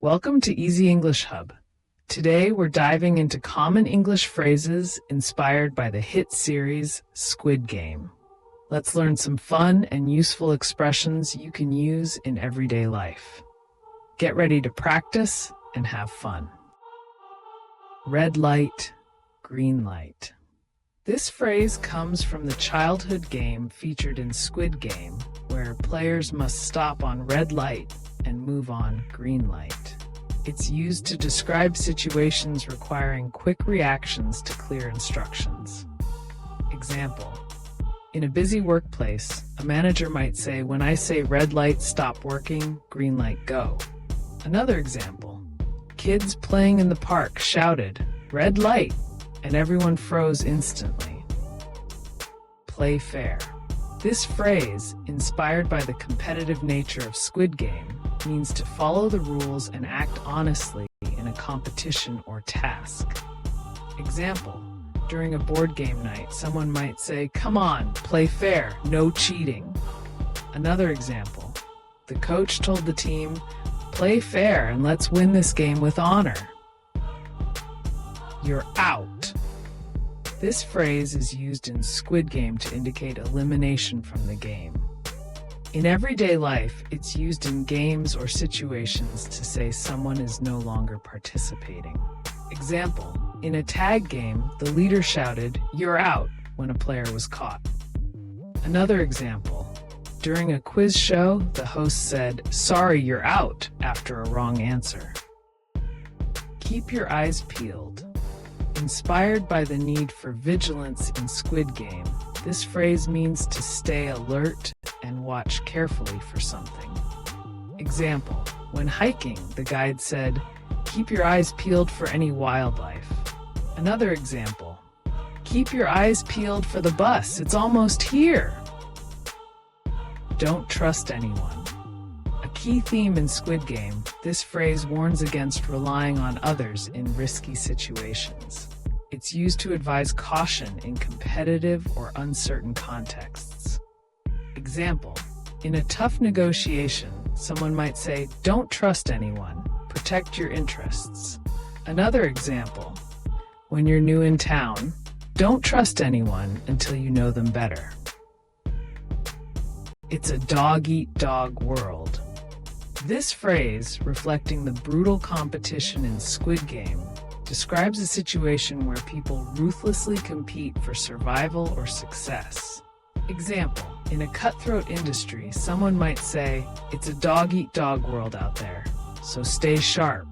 Welcome to Easy English Hub. Today we're diving into common English phrases inspired by the hit series Squid Game. Let's learn some fun and useful expressions you can use in everyday life. Get ready to practice and have fun. Red light, green light. This phrase comes from the childhood game featured in Squid Game, where players must stop on red light and move on green light. It's used to describe situations requiring quick reactions to clear instructions. Example: in a busy workplace, a manager might say, "When I say red light, stop working, green light, go." Another example: kids playing in the park shouted, "Red light," and everyone froze instantly. Play fair. This phrase, inspired by the competitive nature of Squid Game, means to follow the rules and act honestly in a competition or task. Example: during a board game night, someone might say, "Come on, play fair, no cheating." Another example: the coach told the team, "Play fair and let's win this game with honor." You're out. This phrase is used in Squid Game to indicate elimination from the game. In everyday life, it's used in games or situations to say someone is no longer participating. Example: in a tag game, the leader shouted, "You're out," when a player was caught. Another example: during a quiz show, the host said, "Sorry, you're out," after a wrong answer. Keep your eyes peeled. Inspired by the need for vigilance in Squid Game, this phrase means to stay alert and watch carefully for something. Example: when hiking, the guide said, "Keep your eyes peeled for any wildlife." Another example: keep your eyes peeled for the bus, it's almost here. Don't trust anyone. A key theme in Squid Game, this phrase warns against relying on others in risky situations. It's used to advise caution in competitive or uncertain contexts. Example: in a tough negotiation, someone might say, "Don't trust anyone, protect your interests." Another example: when you're new in town, don't trust anyone until you know them better. It's a dog-eat-dog world. This phrase, reflecting the brutal competition in Squid Game, describes a situation where people ruthlessly compete for survival or success. Example: in a cutthroat industry, someone might say, "It's a dog-eat-dog world out there, so stay sharp."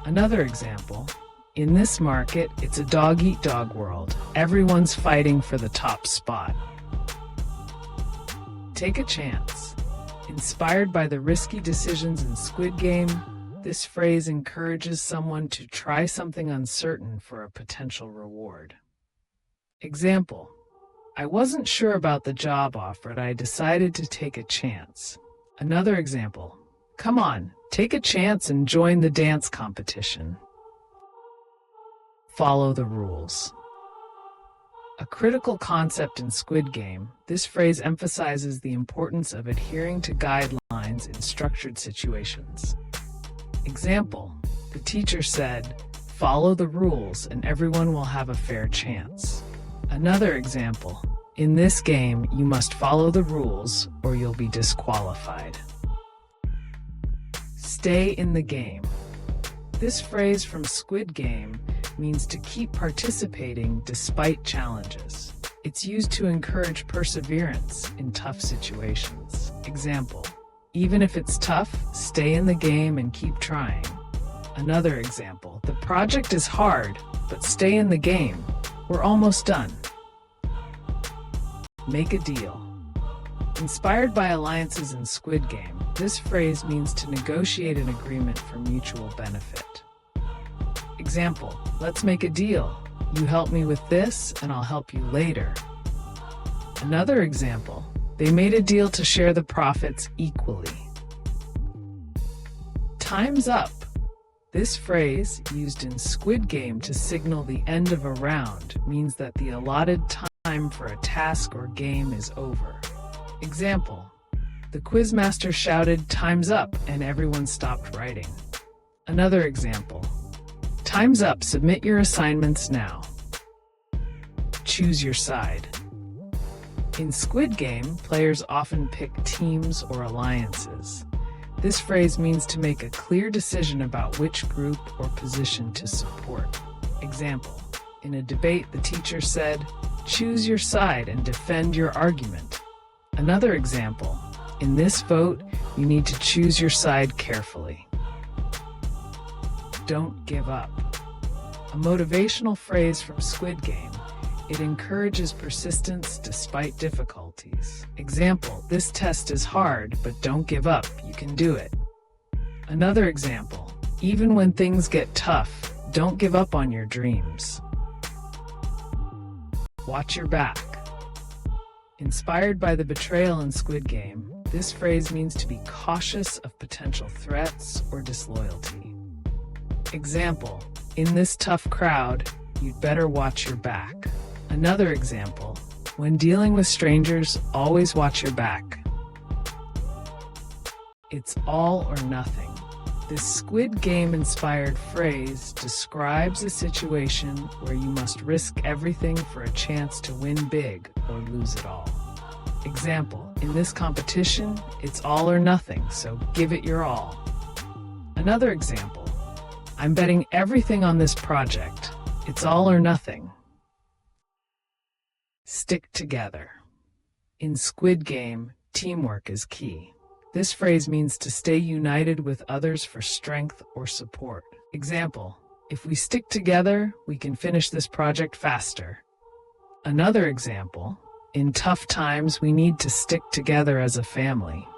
Another example: in this market, it's a dog-eat-dog world. Everyone's fighting for the top spot. Take a chance. Inspired by the risky decisions in Squid Game, this phrase encourages someone to try something uncertain for a potential reward. Example: I wasn't sure about the job offer, but I decided to take a chance. Another example: come on, take a chance and join the dance competition. Follow the rules. A critical concept in Squid Game, this phrase emphasizes the importance of adhering to guidelines in structured situations. Example: the teacher said, "Follow the rules and everyone will have a fair chance." Another example: in this game, you must follow the rules or you'll be disqualified. Stay in the game. This phrase from Squid Game means to keep participating despite challenges. It's used to encourage perseverance in tough situations. Example: even if it's tough, stay in the game and keep trying. Another example: the project is hard, but stay in the game. We're almost done. Make a deal. Inspired by alliances in Squid Game, this phrase means to negotiate an agreement for mutual benefit. Example: let's make a deal. You help me with this, and I'll help you later. Another example: they made a deal to share the profits equally. Time's up. This phrase, used in Squid Game to signal the end of a round, means that the allotted time for a task or game is over. Example: the quizmaster shouted, "Time's up," and everyone stopped writing. Another example. Time's up, submit your assignments now. Choose your side. In Squid Game, players often pick teams or alliances. This phrase means to make a clear decision about which group or position to support. Example, in a debate, the teacher said, "Choose your side and defend your argument." Another example, in this vote, you need to choose your side carefully. Don't give up. A motivational phrase from Squid Game. It encourages persistence despite difficulties. Example, this test is hard, but don't give up, you can do it. Another example, even when things get tough, don't give up on your dreams. Watch your back. Inspired by the betrayal in Squid Game, this phrase means to be cautious of potential threats or disloyalty. Example, in this tough crowd, you'd better watch your back. Another example, when dealing with strangers, always watch your back. It's all or nothing. This Squid Game-inspired phrase describes a situation where you must risk everything for a chance to win big or lose it all. Example, in this competition, it's all or nothing, so give it your all. Another example, I'm betting everything on this project. It's all or nothing. Stick together. In Squid Game, teamwork is key. This phrase means to stay united with others for strength or support. Example, if we stick together, we can finish this project faster. Another example, in tough times, we need to stick together as a family.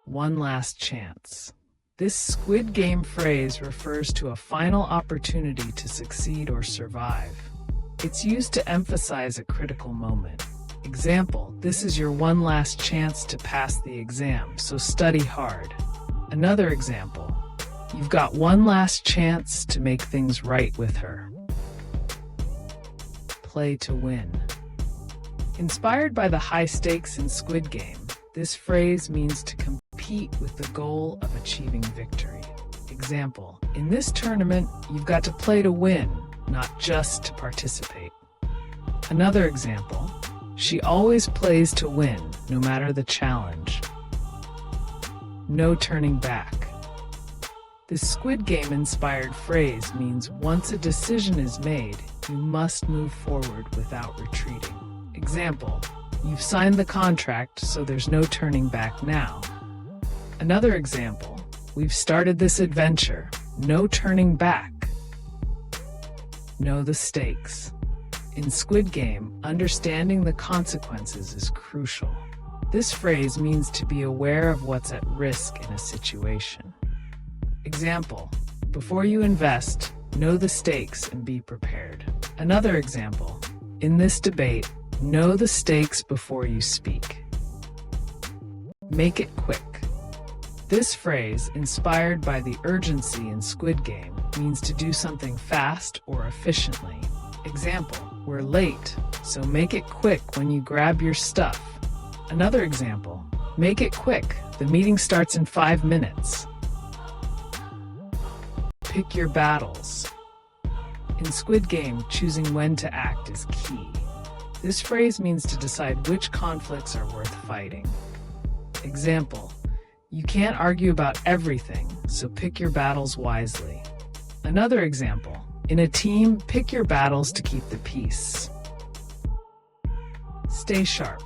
One last chance. This Squid Game phrase refers to a final opportunity to succeed or survive. It's used to emphasize a critical moment. Example, this is your one last chance to pass the exam, so study hard. Another example, you've got one last chance to make things right with her. Play to win. Inspired by the high stakes in Squid Game, this phrase means to compete with the goal of achieving victory. Example, in this tournament, you've got to play to win, not just to participate. Another example, she always plays to win, no matter the challenge. No turning back. This Squid Game-inspired phrase means once a decision is made, you must move forward without retreating. Example, you've signed the contract, so there's no turning back now. Another example, we've started this adventure, no turning back. Know the stakes. In Squid Game, understanding the consequences is crucial. This phrase means to be aware of what's at risk in a situation. Example, before you invest, know the stakes and be prepared. Another example, in this debate, know the stakes before you speak. Make it quick. This phrase, inspired by the urgency in Squid Game, means to do something fast or efficiently. Example, we're late, so make it quick when you grab your stuff. Another example, make it quick, the meeting starts in 5 minutes. Pick your battles. In Squid Game, choosing when to act is key. This phrase means to decide which conflicts are worth fighting. Example, you can't argue about everything, so pick your battles wisely. Another example, in a team, pick your battles to keep the peace. Stay sharp.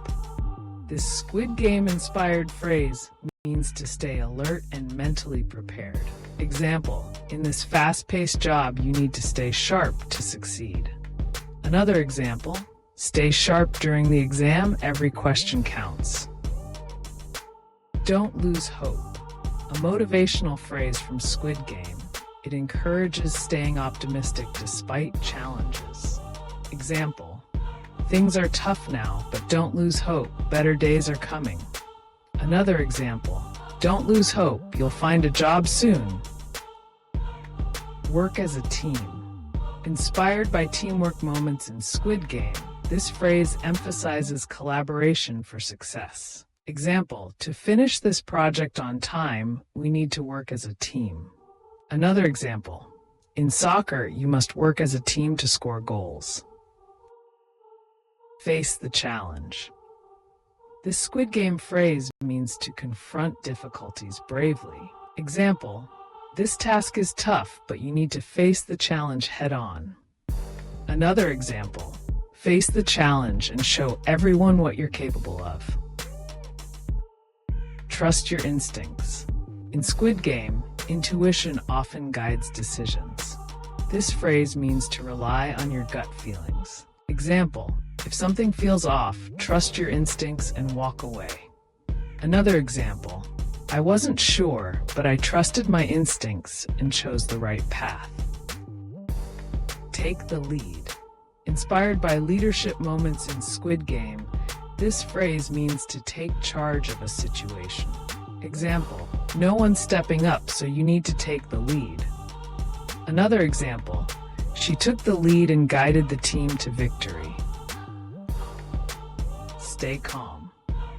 This Squid Game-inspired phrase means to stay alert and mentally prepared. Example, in this fast-paced job, you need to stay sharp to succeed. Another example, stay sharp during the exam, every question counts. Don't lose hope. A motivational phrase from Squid Game. It encourages staying optimistic despite challenges. Example, things are tough now, but don't lose hope, better days are coming. Another example, don't lose hope, you'll find a job soon. Work as a team. Inspired by teamwork moments in Squid Game, this phrase emphasizes collaboration for success. Example, to finish this project on time, we need to work as a team. Another example, in soccer, you must work as a team to score goals. Face the challenge. This Squid Game phrase means to confront difficulties bravely. Example, this task is tough, but you need to face the challenge head on. Another example, face the challenge and show everyone what you're capable of. Trust your instincts. In Squid Game, intuition often guides decisions. This phrase means to rely on your gut feelings. Example, if something feels off, trust your instincts and walk away. Another example, I wasn't sure, but I trusted my instincts and chose the right path. Take the lead. Inspired by leadership moments in Squid Game, this phrase means to take charge of a situation. Example, no one's stepping up, so you need to take the lead. Another example, she took the lead and guided the team to victory. Stay calm.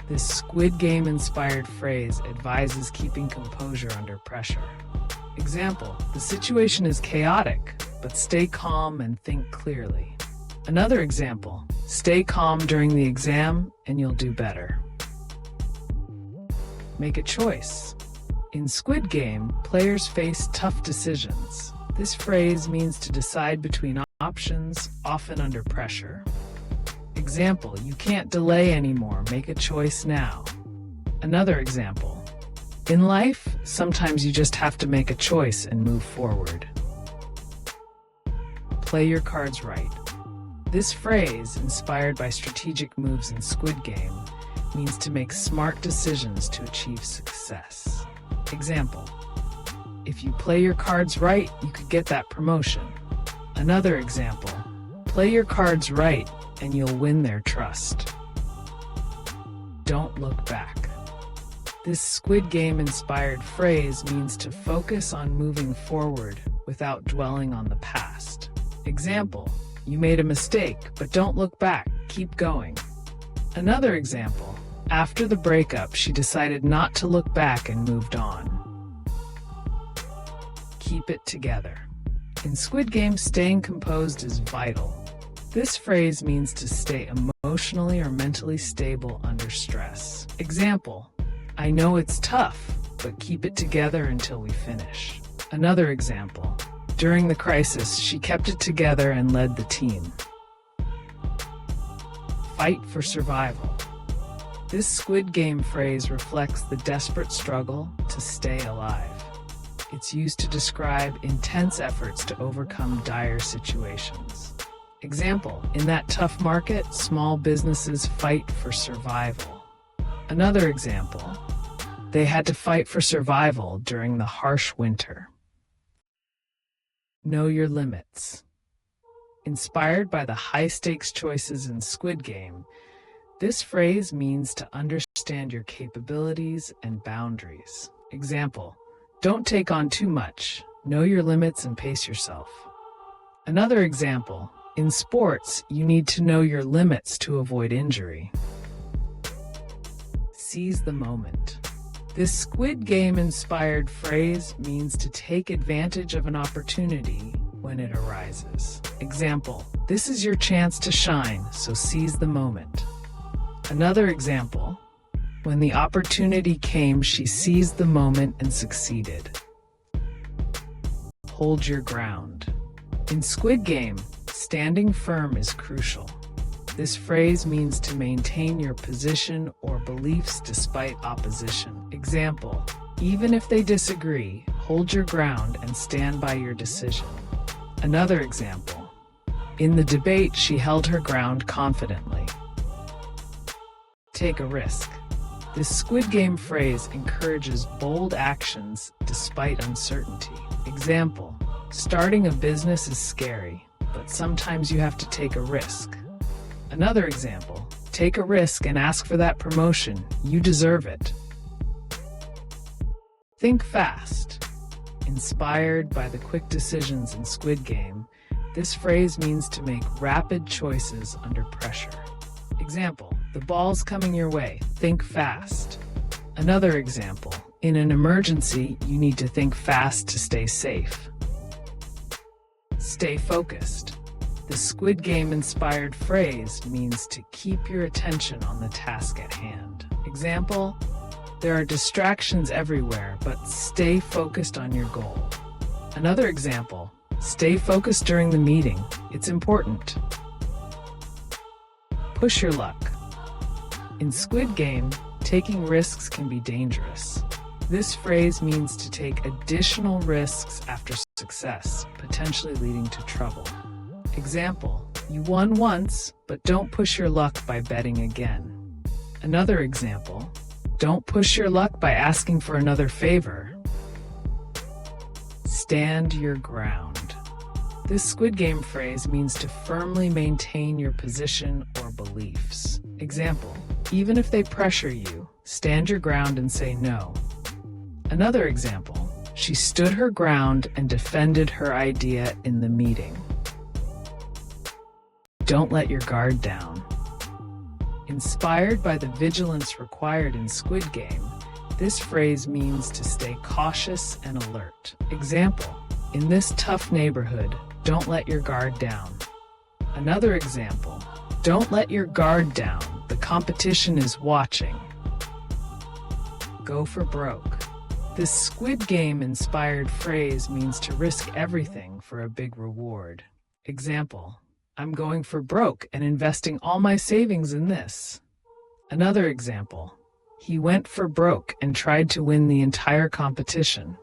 This Squid Game-inspired phrase advises keeping composure under pressure. Example, the situation is chaotic, but stay calm and think clearly. Another example, stay calm during the exam and you'll do better. Make a choice. In Squid Game, players face tough decisions. This phrase means to decide between options, often under pressure. Example, you can't delay anymore, make a choice now. Another example, in life, sometimes you just have to make a choice and move forward. Play your cards right. This phrase, inspired by strategic moves in Squid Game, means to make smart decisions to achieve success. Example, if you play your cards right, you could get that promotion. Another example, play your cards right and you'll win their trust. Don't look back. This Squid Game-inspired phrase means to focus on moving forward without dwelling on the past. Example, you made a mistake, but don't look back, keep going. Another example, after the breakup, she decided not to look back and moved on. Keep it together. In Squid Game, staying composed is vital. This phrase means to stay emotionally or mentally stable under stress. Example, I know it's tough, but keep it together until we finish. Another example, during the crisis, she kept it together and led the team. Fight for survival. This Squid Game phrase reflects the desperate struggle to stay alive. It's used to describe intense efforts to overcome dire situations. Example, in that tough market, small businesses fight for survival. Another example, they had to fight for survival during the harsh winter. Know your limits. Inspired by the high-stakes choices in Squid Game, this phrase means to understand your capabilities and boundaries. Example, don't take on too much. Know your limits and pace yourself. Another example, in sports, you need to know your limits to avoid injury. Seize the moment. This Squid Game-inspired phrase means to take advantage of an opportunity when it arises. Example, this is your chance to shine, so seize the moment. Another example, when the opportunity came, she seized the moment and succeeded. Hold your ground. In Squid Game, standing firm is crucial. This phrase means to maintain your position or beliefs despite opposition. Example, even if they disagree, hold your ground and stand by your decision. Another example, in the debate, she held her ground confidently. Take a risk. This Squid Game phrase encourages bold actions despite uncertainty. Example, starting a business is scary, but sometimes you have to take a risk. Another example, take a risk and ask for that promotion. You deserve it. Think fast. Inspired by the quick decisions in Squid Game, this phrase means to make rapid choices under pressure. Example, The ball's coming your way. Think fast. Another example. In an emergency, you need to think fast to stay safe. Stay focused. The Squid Game-inspired phrase means to keep your attention on the task at hand. Example, there are distractions everywhere, but stay focused on your goal. Another example, stay focused during the meeting. It's important. Push your luck. In Squid Game, taking risks can be dangerous. This phrase means to take additional risks after success, potentially leading to trouble. Example, you won once, but don't push your luck by betting again. Another example, don't push your luck by asking for another favor. Stand your ground. This Squid Game phrase means to firmly maintain your position or beliefs. Example, even if they pressure you, stand your ground and say no. Another example, she stood her ground and defended her idea in the meeting. Don't let your guard down. Inspired by the vigilance required in Squid Game, this phrase means to stay cautious and alert. Example, in this tough neighborhood, don't let your guard down. Another example, don't let your guard down. The competition is watching. Go for broke. This Squid Game-inspired phrase means to risk everything for a big reward. Example, I'm going for broke and investing all my savings in this. Another example, he went for broke and tried to win the entire competition.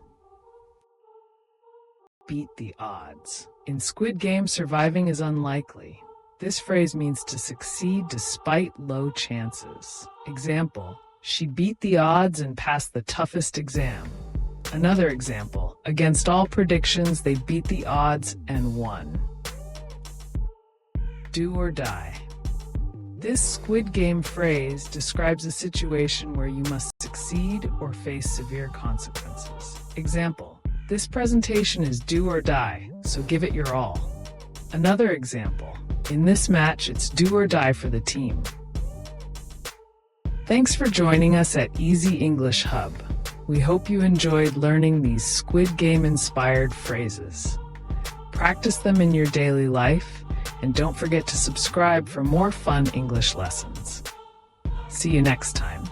Beat the odds. In Squid Game, surviving is unlikely. This phrase means to succeed despite low chances. Example, she beat the odds and passed the toughest exam. Another example, against all predictions, they beat the odds and won. Do or die. This Squid Game phrase describes a situation where you must succeed or face severe consequences. Example, this presentation is do or die, so give it your all. Another example, in this match, it's do or die for the team. Thanks for joining us at Easy English Hub. We hope you enjoyed learning these Squid Game-inspired phrases. Practice them in your daily life, and don't forget to subscribe for more fun English lessons. See you next time.